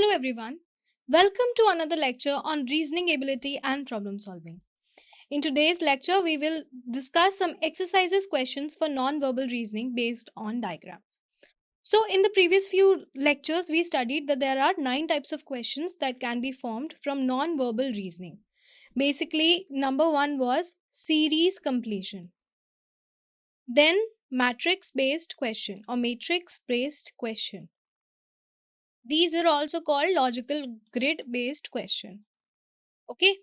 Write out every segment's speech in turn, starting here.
Hello everyone. Welcome to another lecture on reasoning ability and problem solving. In today's lecture, we will discuss some exercises questions for non-verbal reasoning based on diagrams. So, in the previous few lectures, we studied that there are 9 types of questions that can be formed from non-verbal reasoning. Basically, number 1 was series completion. Then matrix based question or matrix based question. These are also called logical grid based question. Okay.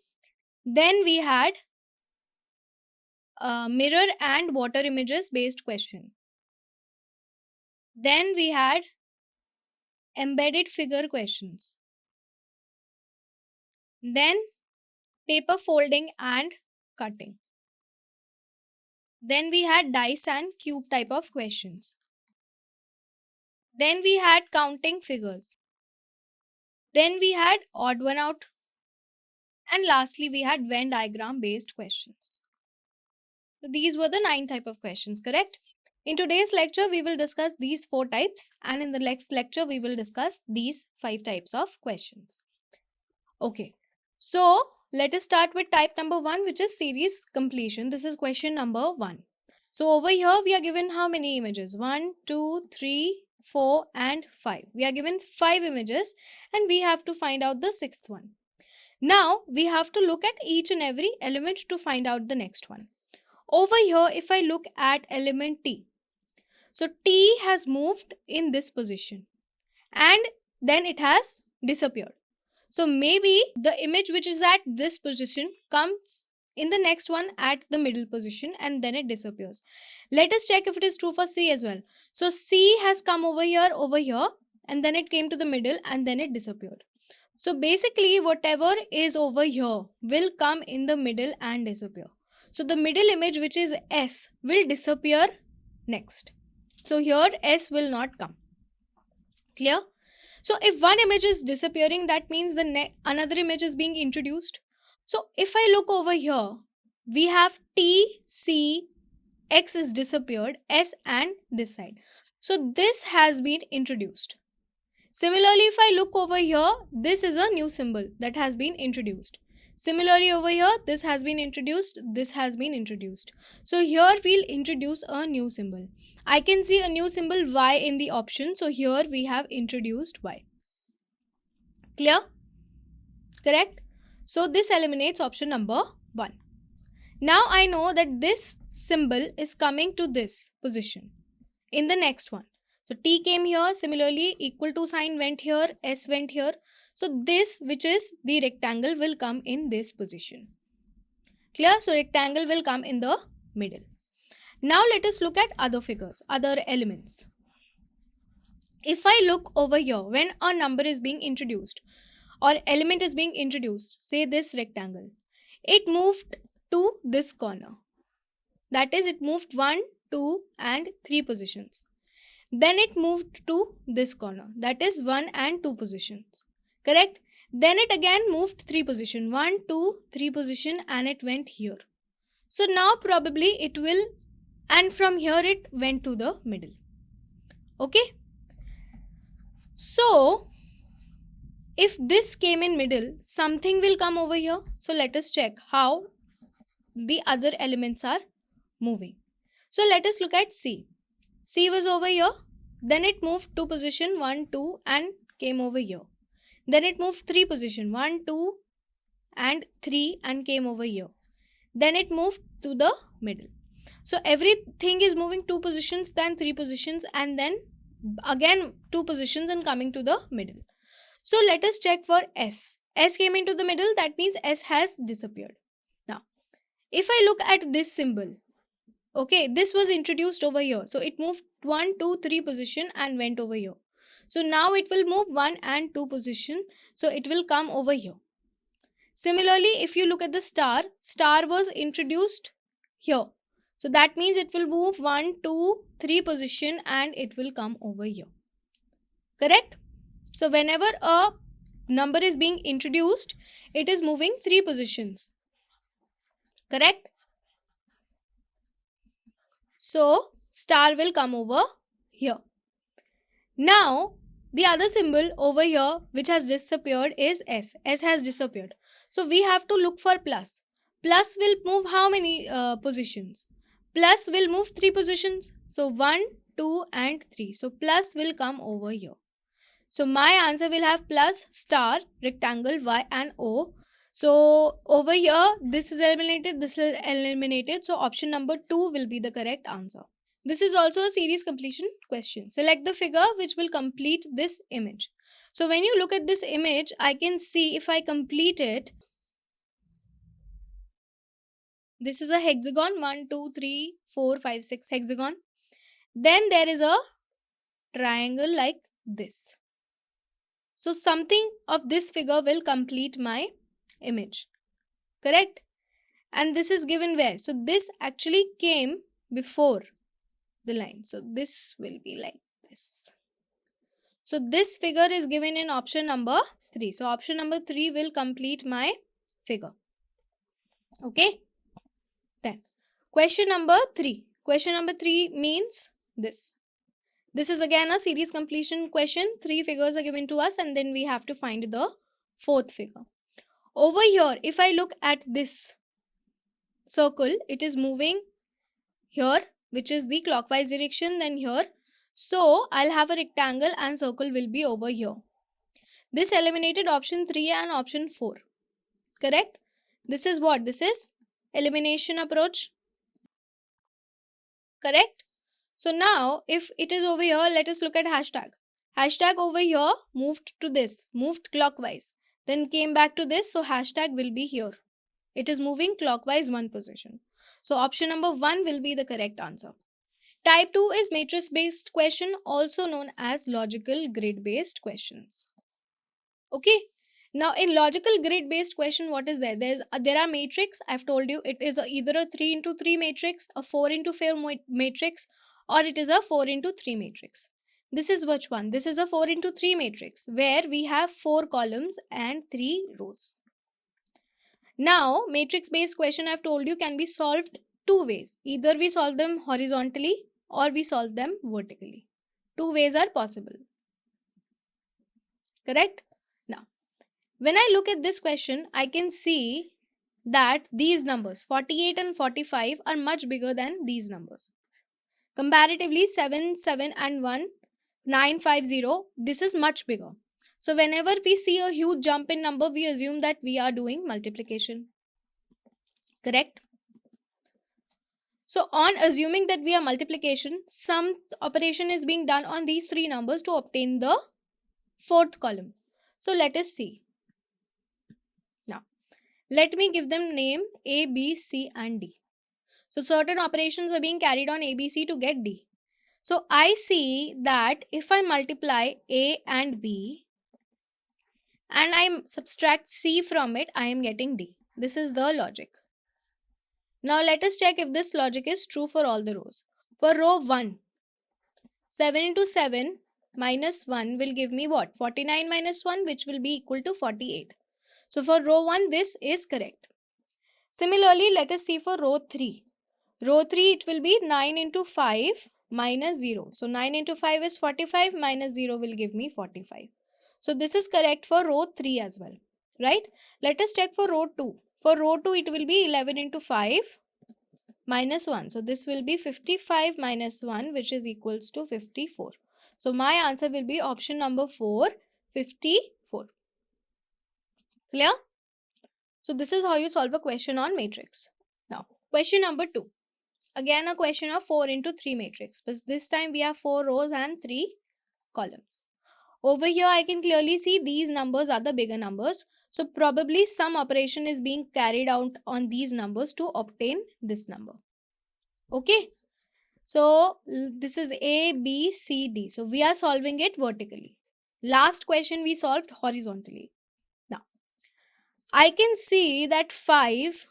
Then we had mirror and water images based question. Then we had embedded figure questions. Then paper folding and cutting. Then we had dice and cube type of questions. Then we had counting figures. Then we had odd one out. And lastly, we had Venn diagram based questions. So these were the 9 type of questions, correct? In today's lecture, we will discuss these 4 types, and in the next lecture, we will discuss these 5 types of questions. Okay, so let us start with type number 1, which is series completion. This is question number 1. So over here, we are given how many images? 1, 2, 3, 4, and 5. We are given 5 images, and we have to find out the 6th one. Now, we have to look at each and every element to find out the next one. Over here, if I look at element T, so T has moved in this position and then it has disappeared. So maybe the image which is at this position comes in the next one at the middle position and then it disappears. Let us check if it is true for C as well. So C has come over here, and then it came to the middle and then it disappeared. So basically whatever is over here will come in the middle and disappear. So the middle image, which is S, will disappear next. So here S will not come. Clear? So if one image is disappearing, that means another image is being introduced. So if I look over here, we have T, C, X is disappeared, S and this side. So this has been introduced. Similarly, if I look over here, this is a new symbol that has been introduced. Similarly, over here, this has been introduced, this has been introduced. So here we'll introduce a new symbol. I can see a new symbol Y in the option. So here we have introduced Y. Clear? Correct? So this eliminates option number 1. Now I know that this symbol is coming to this position in the next one. So T came here, similarly equal to sign went here, S went here. So this, which is the rectangle, will come in this position. Clear? So rectangle will come in the middle. Now let us look at other figures, other elements. If I look over here, when a number is being introduced or element is being introduced, say this rectangle, it moved to this corner. That is, it moved 1, 2 and 3 positions. Then it moved to this corner, that is 1 and 2 positions. Correct? Then it again moved 3 position, 1, 2, 3 position, and it went here. So now probably it will, and from here it went to the middle. Okay? So if this came in middle, something will come over here. So let us check how the other elements are moving. So let us look at C. C was over here. Then it moved 2 position, 1, 2 and came over here. Then it moved 3 position, 1, 2 and 3 and came over here. Then it moved to the middle. So everything is moving 2 positions, then 3 positions, and then again 2 positions and coming to the middle. So let us check for S. S came into the middle, that means S has disappeared. Now, if I look at this symbol, okay, this was introduced over here. So it moved 1, 2, 3 position and went over here. So now it will move 1 and 2 position. So it will come over here. Similarly, if you look at the star, star was introduced here. So that means it will move 1, 2, 3 position and it will come over here. Correct? So whenever a number is being introduced, it is moving 3 positions. Correct? So star will come over here. Now The other symbol over here which has disappeared is S. S has disappeared. So we have to look for plus. Plus will move how many positions? Plus will move 3 positions. So 1, 2 and 3. So plus will come over here. So my answer will have plus, star, rectangle, Y and O. So over here, this is eliminated, this is eliminated. So option number 2 will be the correct answer. This is also a series completion question. Select the figure which will complete this image. So when you look at this image, I can see if I complete it, this is a hexagon, 1, 2, 3, 4, 5, 6 hexagon. Then there is a triangle like this. So something of this figure will complete my image. Correct? And this is given where? So this actually came before the line. So this will be like this. So this figure is given in option number 3. So option number 3 will complete my figure. Okay? Then question number 3. Question number 3 means this. This is again a series completion question. 3 figures are given to us and then we have to find the 4th figure. Over here, if I look at this circle, it is moving here, which is the clockwise direction, then here. So I'll have a rectangle and circle will be over here. This eliminated option 3 and option 4. Correct? This is what? This is elimination approach. Correct? So now if it is over here, let us look at hashtag. Hashtag over here moved to this, moved clockwise, then came back to this. So hashtag will be here. It is moving clockwise 1 position. So option number 1 will be the correct answer. Type 2 is matrix based question, also known as logical grid based questions. Okay. Now in logical grid based question, what is there? There are matrix. I've told you it is either a 3 into 3 matrix, a 4 into 4 matrix, or it is a 4 into 3 matrix. This is which one? This is a 4 into 3 matrix where we have 4 columns and 3 rows. Now, matrix-based question I've told you can be solved 2 ways. Either we solve them horizontally or we solve them vertically. 2 ways are possible. Correct? Now, when I look at this question, I can see that these numbers 48 and 45 are much bigger than these numbers. Comparatively, 7, 7 and 1, 9, 5, 0, this is much bigger. So whenever we see a huge jump in number, we assume that we are doing multiplication. Correct? So on assuming that we are multiplication, some operation is being done on these 3 numbers to obtain the 4th column. So let us see. Now, let me give them name A, B, C and D. So certain operations are being carried on A, B, C to get D. So I see that if I multiply A and B and I subtract C from it, I am getting D. This is the logic. Now let us check if this logic is true for all the rows. For row 1, 7 into 7 minus 1 will give me what? 49 minus 1, which will be equal to 48. So for row 1, this is correct. Similarly, let us see for row 3. Row 3, it will be 9 into 5 minus 0. So 9 into 5 is 45, minus 0 will give me 45. So this is correct for row 3 as well, right? Let us check for row 2. For row 2, it will be 11 into 5 minus 1. So this will be 55 minus 1, which is equals to 54. So my answer will be option number 4, 54. Clear? So this is how you solve a question on matrix. Now, question number 2. Again, a question of 4 into 3 matrix. But this time we have 4 rows and 3 columns. Over here, I can clearly see these numbers are the bigger numbers. So probably some operation is being carried out on these numbers to obtain this number. Okay. So this is A, B, C, D. So we are solving it vertically. Last question we solved horizontally. Now, I can see that 5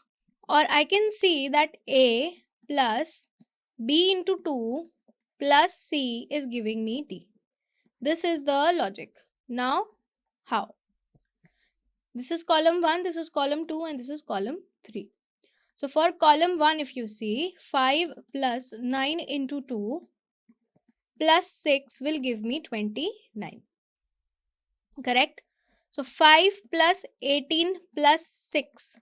or I can see that A plus B into 2 plus C is giving me D. This is the logic. Now, how? This is column 1, this is column 2 and this is column 3. So for column 1, if you see 5 plus 9 into 2 plus 6 will give me 29. Correct? So 5 plus 18 plus 6.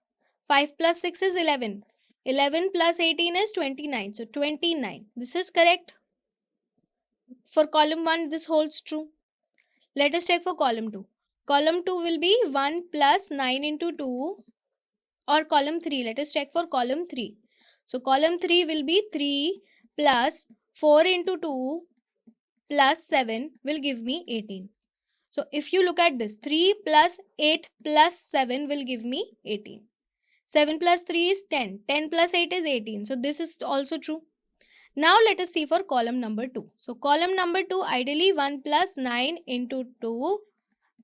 5 plus 6 is 11. 11 plus 18 is 29. So 29. This is correct. For column 1, this holds true. Let us check for column 2. Column 2 will be 1 plus 9 into 2, or column 3. Let us check for column 3. So column 3 will be 3 plus 4 into 2 plus 7 will give me 18. So if you look at this, 3 plus 8 plus 7 will give me 18. 7 plus 3 is 10. 10 plus 8 is 18. So this is also true. Now let us see for column number 2. So column number 2, ideally 1 plus 9 into 2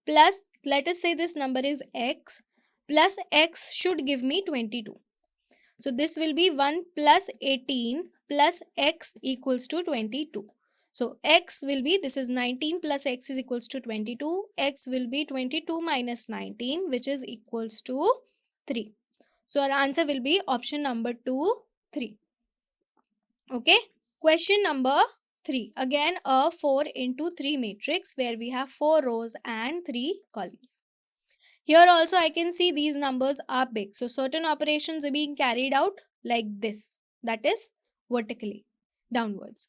plus, let us say this number is x, plus x should give me 22. So this will be 1 plus 18 plus x equals to 22. So x will be, this is 19 plus x is equals to 22. X will be 22 minus 19, which is equals to 3. So our answer will be option number 2, 3. Okay. Question number 3. Again a 4 into 3 matrix where we have 4 rows and 3 columns. Here also I can see these numbers are big. So certain operations are being carried out like this. That is vertically, downwards.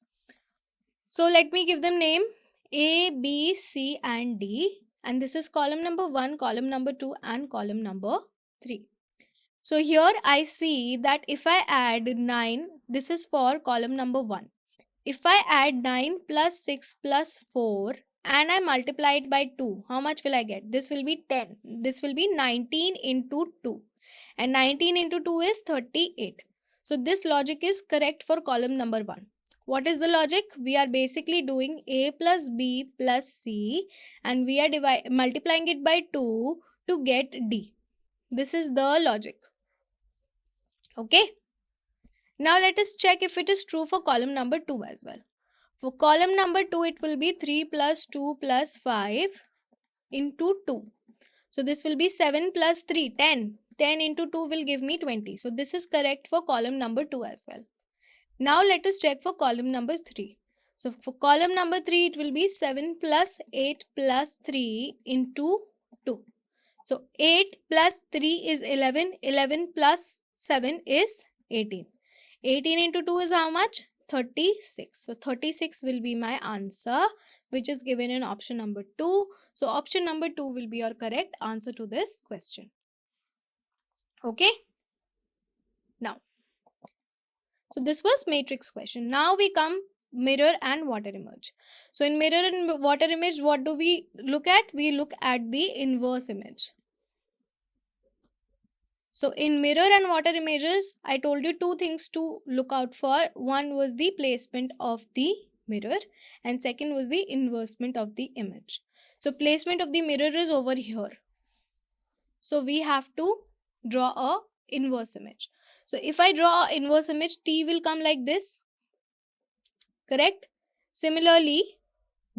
So let me give them name A, B, C and D. And this is column number 1, column number 2 and column number 3. So here I see that if I add 9, this is for column number 1. If I add 9 plus 6 plus 4 and I multiply it by 2, how much will I get? This will be 10. This will be 19 into 2. And 19 into 2 is 38. So this logic is correct for column number 1. What is the logic? We are basically doing A plus B plus C and we are multiplying it by 2 to get D. This is the logic. Okay. Now let us check if it is true for column number 2 as well. For column number 2, it will be 3 plus 2 plus 5 into 2. So this will be 7 plus 3, 10. 10 into 2 will give me 20. So this is correct for column number 2 as well. Now let us check for column number 3. So for column number 3, it will be 7 plus 8 plus 3 into 2. So 8 plus 3 is 11. 11 plus 7 is 18. 18 into 2 is how much? 36. So 36 will be my answer, which is given in option number 2. So option number 2 will be your correct answer to this question. Okay. Now, so this was matrix question. Now we come mirror and water image. So in mirror and water image, what do we look at? We look at the inverse image. So in mirror and water images, I told you 2 things to look out for. One was the placement of the mirror and second was the inversement of the image. So placement of the mirror is over here. So we have to draw a inverse image. So if I draw a inverse image, T will come like this. Correct? Similarly,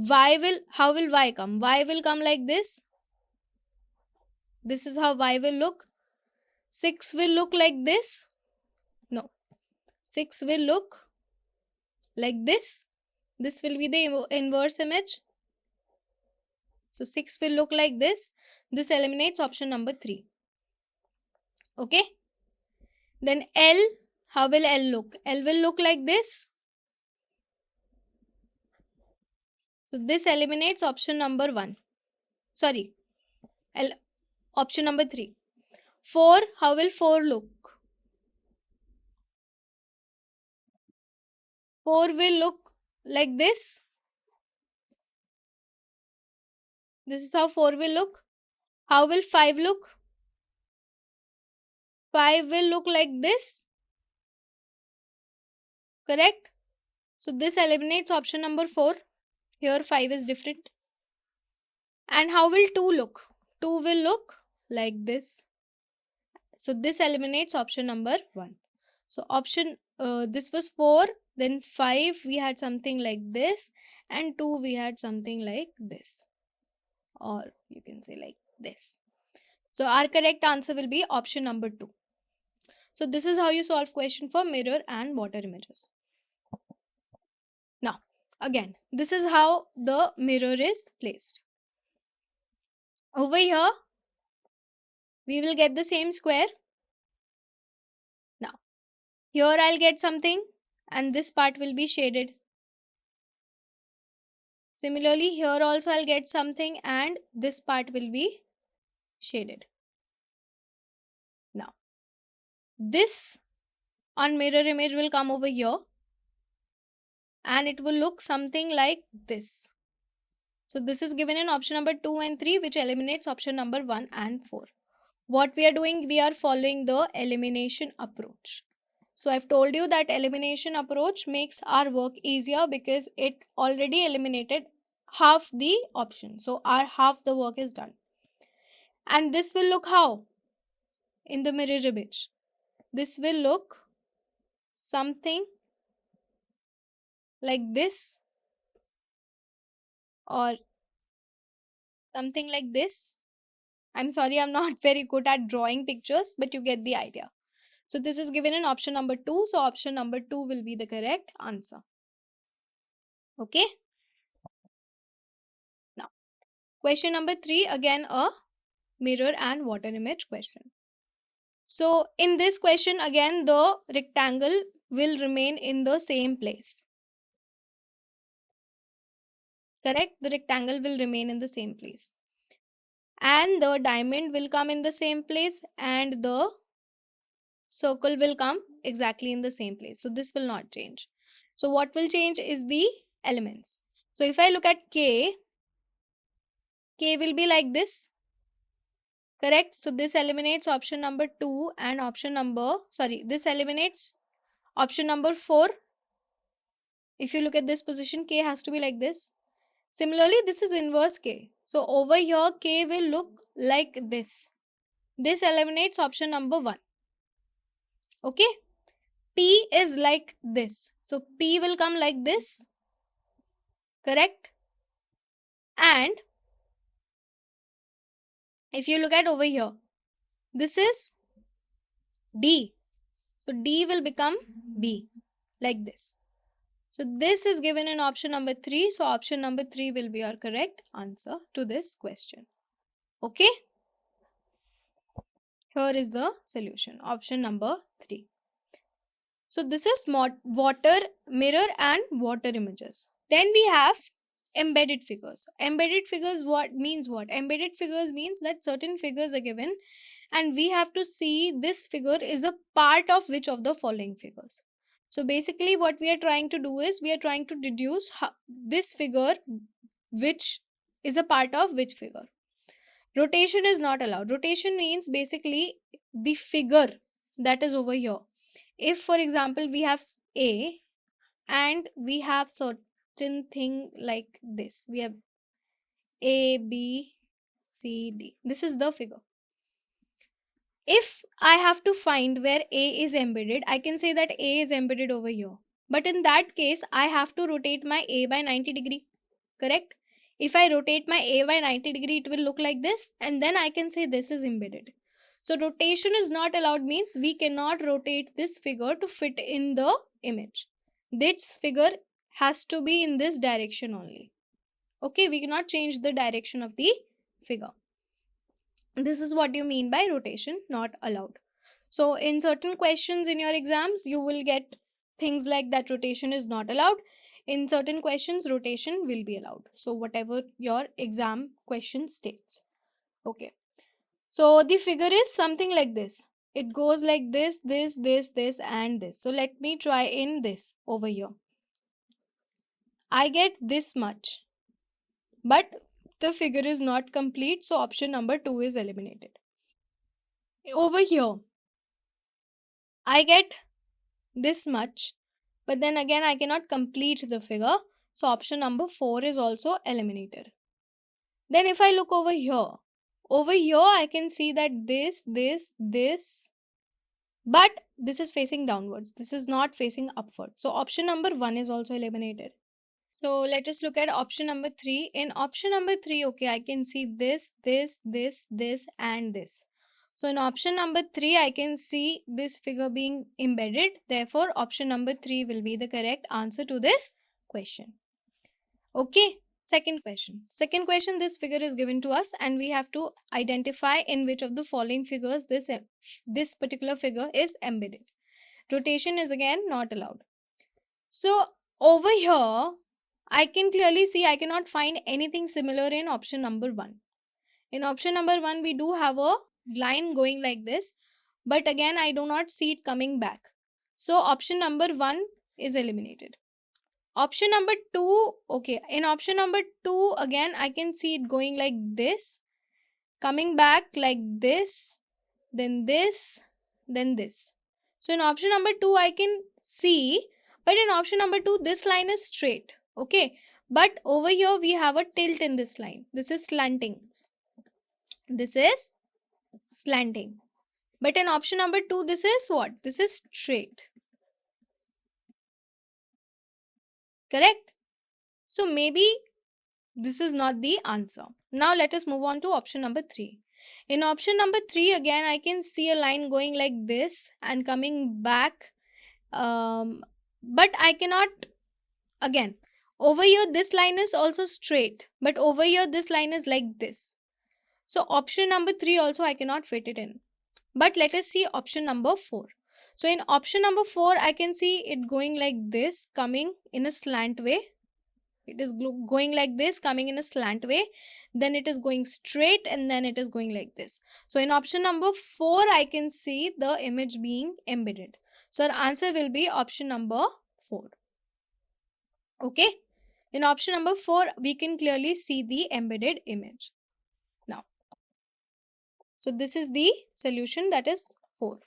how will Y come? Y will come like this. This is how Y will look. 6 will look like this. No. 6 will look like this. This will be the inverse image. So 6 will look like this. This eliminates option number 3. Okay. Then L, how will L look? L will look like this. So this eliminates option number 1. Sorry. Option number 3. 4, how will 4 look? 4 will look like this. This is how 4 will look. How will 5 look? 5 will look like this. Correct? So this eliminates option number 4. Here 5 is different. And how will 2 look? 2 will look like this. So this eliminates option number 1. So this was 4, then 5 we had something like this, and 2 we had something like this, or you can say like this. So our correct answer will be option number 2. So this is how you solve question for mirror and water images. Now again, this is how the mirror is placed. Over here, we will get the same square. Now, here I'll get something and this part will be shaded. Similarly, here also I'll get something and this part will be shaded. Now, this on mirror image will come over here and it will look something like this. So this is given in option number 2 and 3, which eliminates option number 1 and 4. What we are doing, we are following the elimination approach. So I've told you that elimination approach makes our work easier because it already eliminated half the option. So our half the work is done. And this will look how? In the mirror image. This will look something like this or something like this. I'm sorry, I'm not very good at drawing pictures, but you get the idea. So this is given in option number 2. So option number 2 will be the correct answer. Okay. Now, question number 3, again a mirror and water image question. So in this question, again the rectangle will remain in the same place. Correct? The rectangle will remain in the same place. And the diamond will come in the same place and the circle will come exactly in the same place. So this will not change. So what will change is the elements. So if I look at K will be like this. Correct? So this eliminates option number 2 and this eliminates option number 4. If you look at this position, K has to be like this. Similarly, this is inverse K. So over here, K will look like this. This eliminates option number 1. Okay? P is like this. So P will come like this. Correct? And if you look at over here, this is D. So D will become B like this. So this is given in option number 3. So option number 3 will be our correct answer to this question. Okay? Here is the solution. Option number 3. So this is water, mirror and water images. Then we have embedded figures. Embedded figures what? Embedded figures means that certain figures are given and we have to see this figure is a part of which of the following figures. So basically what we are trying to do is we are trying to deduce this figure which is a part of which figure. Rotation is not allowed. Rotation means basically the figure that is over here. If for example we have A and we have certain thing like this. We have A, B, C, D. This is the figure. If I have to find where A is embedded, I can say that A is embedded over here. But in that case, I have to rotate my A by 90 degree. Correct? If I rotate my A by 90 degree, it will look like this. And then I can say this is embedded. So rotation is not allowed means we cannot rotate this figure to fit in the image. This figure has to be in this direction only. Okay, we cannot change the direction of the figure. This is what you mean by rotation not allowed. So in certain questions in your exams, you will get things like that rotation is not allowed. In certain questions, rotation will be allowed. So whatever your exam question states. Okay. So the figure is something like this. It goes like this, this, and this. So let me try in this over here. I get this much. But the figure is not complete. So option number 2 is eliminated. Over here, I get this much. But then again, I cannot complete the figure. So option number 4 is also eliminated. Then if I look over here I can see that this, but this is facing downwards. This is not facing upward. So option number 1 is also eliminated. So let us look at option number 3. In option number 3, okay, I can see this, and this. So in option number 3, I can see this figure being embedded. Therefore, option number 3 will be the correct answer to this question. Okay. Second question. Second question, this figure is given to us and we have to identify in which of the following figures this particular figure is embedded. Rotation is again not allowed. So over here, I can clearly see I cannot find anything similar in option number 1. In option number 1, we do have a line going like this, but again, I do not see it coming back. So option number 1 is eliminated. Option number 2, okay, in option number 2, again, I can see it going like this, coming back like this, then this, then this. So in option number 2, I can see, but in option number 2, this line is straight, okay. But over here, we have a tilt in this line. This is slanting. This is slanting. But in option number 2, this is what? This is straight. Correct? So maybe this is not the answer. Now let us move on to option number 3. In option number 3, again, I can see a line going like this and coming back. But I cannot, again, over here, this line is also straight. But over here, this line is like this. So option number 3 also I cannot fit it in. But let us see option number 4. So in option number 4, I can see it going like this, coming in a slant way. It is going like this, coming in a slant way. Then it is going straight and then it is going like this. So in option number 4, I can see the image being embedded. So our answer will be option number 4. Okay. In option number 4, we can clearly see the embedded image. Now, so this is the solution, that is 4.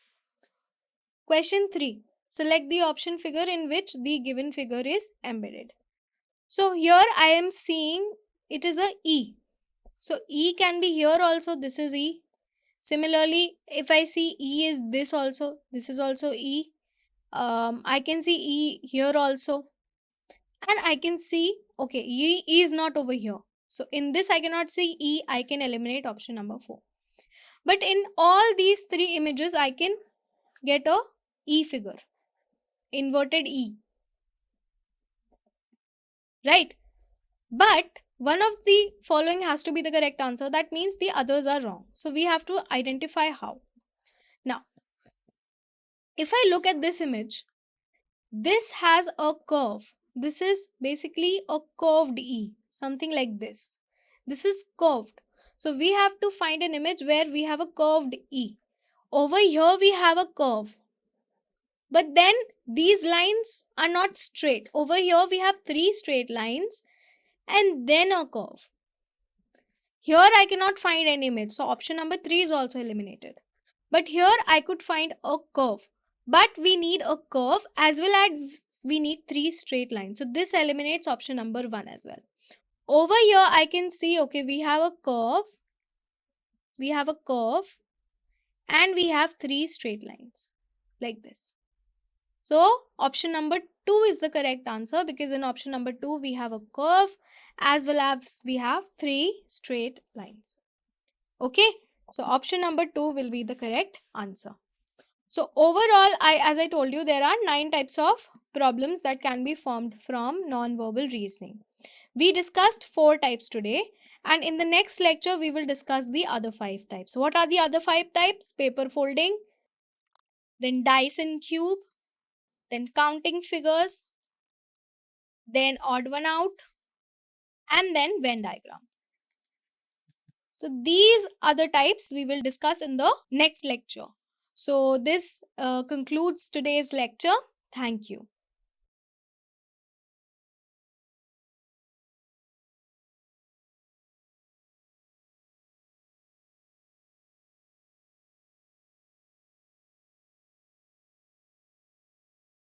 Question 3. Select the option figure in which the given figure is embedded. So here I am seeing it is a E. So E can be here also. This is E. Similarly, if I see E is this also. This is also E. I can see E here also. And I can see, okay, E is not over here. So in this I cannot see E. I can eliminate option number 4. But in all these 3 images, I can get a E figure. Inverted E. Right? But one of the following has to be the correct answer. That means the others are wrong. So we have to identify how. Now, if I look at this image, this has a curve. This is basically a curved E, something like this. This is curved. So we have to find an image where we have a curved E. Over here we have a curve. But then these lines are not straight. Over here we have 3 straight lines and then a curve. Here I cannot find any image. So option number 3 is also eliminated. But here I could find a curve. But we need a curve as well as we need 3 straight lines. So this eliminates option number 1 as well. Over here I can see, okay, we have a curve. We have a curve. And we have 3 straight lines. Like this. So option number 2 is the correct answer because in option number 2 we have a curve as well as we have 3 straight lines. Okay, so option number 2 will be the correct answer. So overall, as I told you, there are 9 types of problems that can be formed from non-verbal reasoning. We discussed 4 types today, and in the next lecture we will discuss the other 5 types. What are the other 5 types? Paper folding, then dice and cube, then counting figures, then odd one out, and then Venn diagram. So these other types we will discuss in the next lecture. So this concludes today's lecture. Thank you.